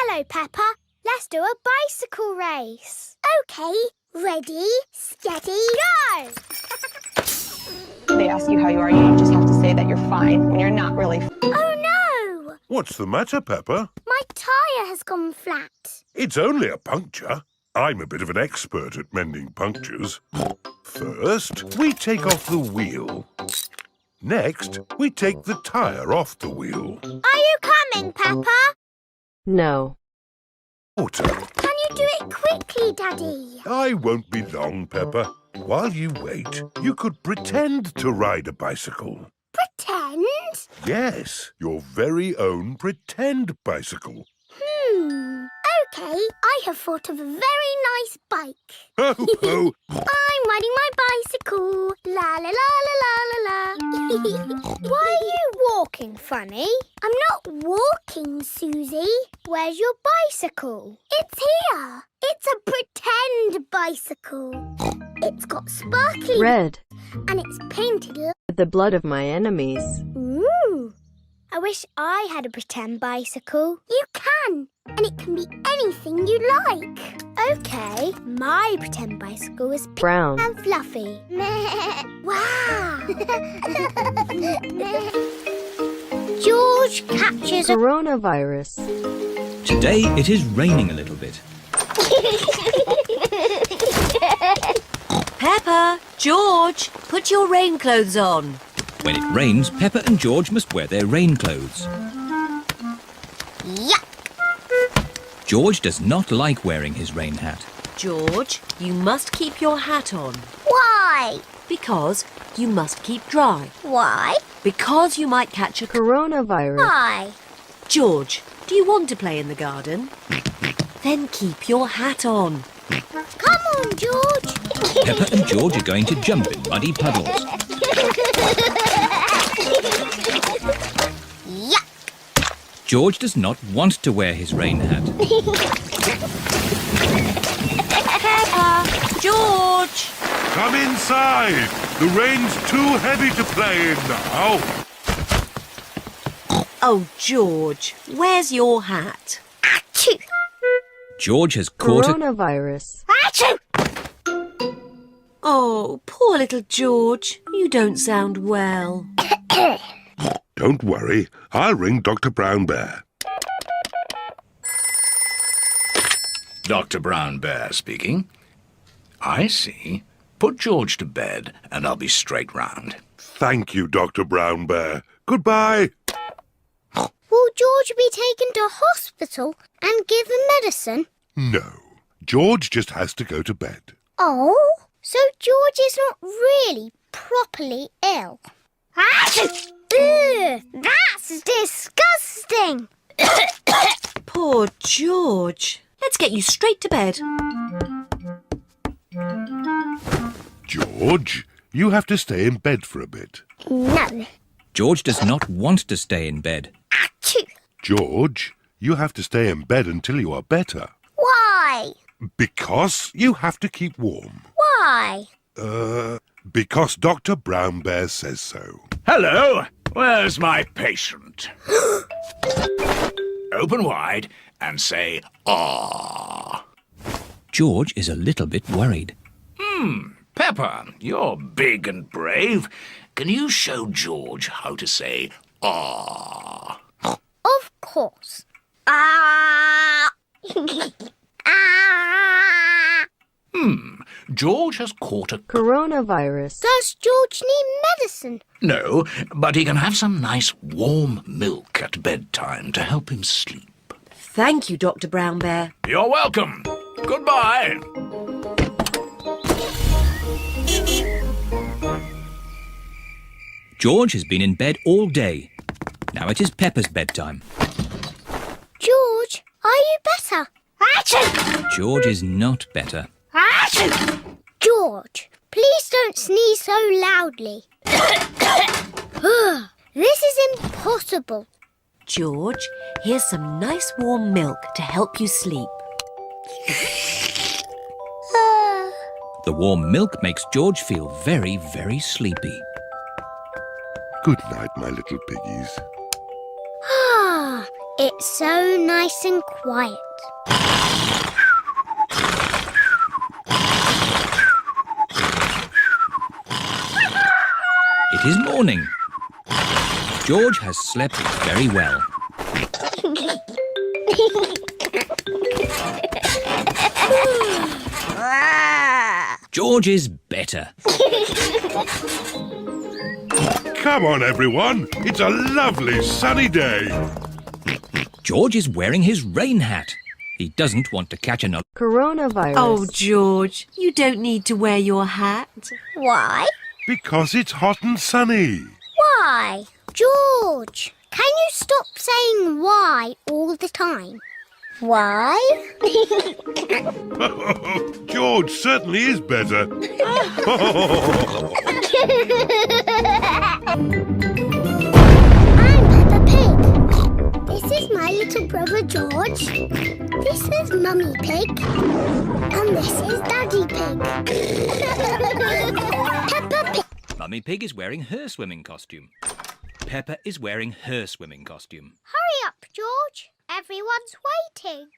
Hello, Peppa. Let's do a bicycle race. OK, ready, steady, go! They ask you how you are, you just have to say that you're fine when you're not really. Oh, no! What's the matter, Peppa? My tyre has gone flat. It's only a puncture. I'm a bit of an expert at mending punctures. First, we take off the wheel. Next, we take the tyre off the wheel. Are you coming, Peppa? No. Water. Can you do it quickly, Daddy? I won't be long, Peppa. While you wait, you could pretend to ride a bicycle. Pretend? Yes, your very own pretend bicycle. OK, I have thought of a very nice bike. Ho, ho! I'm riding my bicycle. La la la la la la la. Why are you walking funny? I'm not walking, Susie. Where's your bicycle? It's here. It's a pretend bicycle. It's got sparkly Red. and it's painted. The blood of my enemies. Ooh. I wish I had a pretend bicycle. You can, and it can be anything you like. OK, my pretend bicycle is pink Brown. and fluffy. Wow! George catches a... Coronavirus. Today it is raining a little bit. Peppa, George, put your rain clothes on. When it rains, Peppa and George must wear their rain clothes. Yuck! George does not like wearing his rain hat. George, you must keep your hat on. Why? Because you must keep dry. Why? Because you might catch a... Coronavirus. Why? George, do you want to play in the garden? Then keep your hat on. Come on, George. Peppa and George are going to jump in muddy puddles. Yuck! George does not want to wear his rain hat. Peppa, George! Come inside. The rain's too heavy to play in now. Oh, George, where's your hat? Achoo! George has caught a... Coronavirus. Achoo! Oh, poor little George. You don't sound well. Don't worry. I'll ring Dr. Brown Bear. Dr. Brown Bear speaking. I see. Put George to bed and I'll be straight round. Thank you, Dr. Brown Bear. Goodbye. Will George be taken to hospital and given medicine? No. George just has to go to bed. Oh, so George is not really properly ill. Achoo! Ugh, that's disgusting. Poor George. Let's get you straight to bed. George, you have to stay in bed for a bit. No. George does not want to stay in bed. Achoo! George, you have to stay in bed until you are better. Why? Because you have to keep warm. Why? Because Dr. Brown Bear says so. Hello, where's my patient? Open wide and say, "Ah." George is a little bit worried. Peppa, you're big and brave. Can you show George how to say, "Ah"? Of course. Ah! Ah! George has caught a... Coronavirus. Does George need medicine? No, but he can have some nice warm milk at bedtime to help him sleep. Thank you, Dr. Brown Bear. You're welcome. Goodbye. George has been in bed all day. Now it is Peppa's bedtime. George, are you better? Achoo! George is not better. Achoo! George, please don't sneeze so loudly. This is impossible. George, here's some nice warm milk to help you sleep. The warm milk makes George feel very, very sleepy. Good night, my little piggies. Ah, It's so nice and quiet. It is morning. George has slept very well. George is better. Come on, everyone. It's a lovely sunny day. George is wearing his rain hat. He doesn't want to catch another. Coronavirus. Oh, George, you don't need to wear your hat. Why? Because it's hot and sunny. Why? George, can you stop saying why all the time? Why? George certainly is better. I'm Peppa Pig. This is my little brother George. This is Mummy Pig. And this is Daddy Pig. Peppa Pig. Mummy Pig is wearing her swimming costume. Peppa is wearing her swimming costume. Hurry up, George. Everyone's waiting.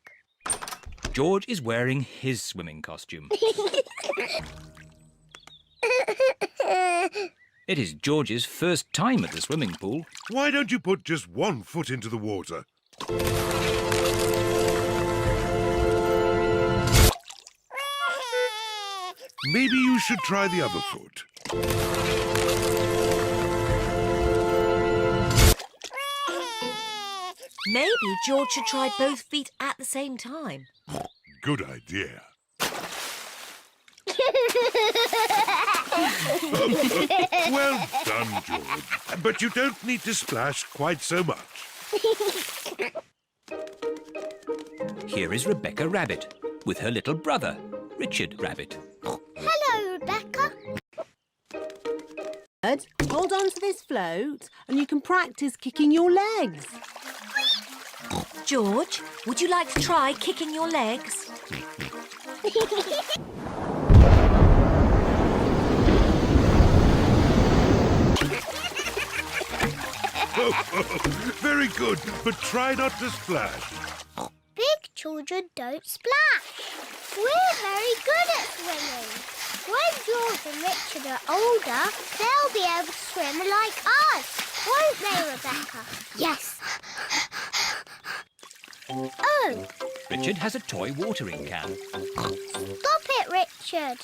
George is wearing his swimming costume. It is George's first time at the swimming pool. Why don't you put just one foot into the water? Maybe you should try the other foot. Maybe George should try both feet at the same time. Good idea. Well done, George. But you don't need to splash quite so much. Here is Rebecca Rabbit with her little brother, Richard Rabbit. Hello, Rebecca. Hold on to this float and you can practice kicking your legs. George, would you like to try kicking your legs? Very good, but try not to splash. Big children don't splash. We're very good at swimming. When George and Richard are older, they'll be able to swim like us. Won't they, Rebecca? Yes. Oh, Richard has a toy watering can. stop it, Richard.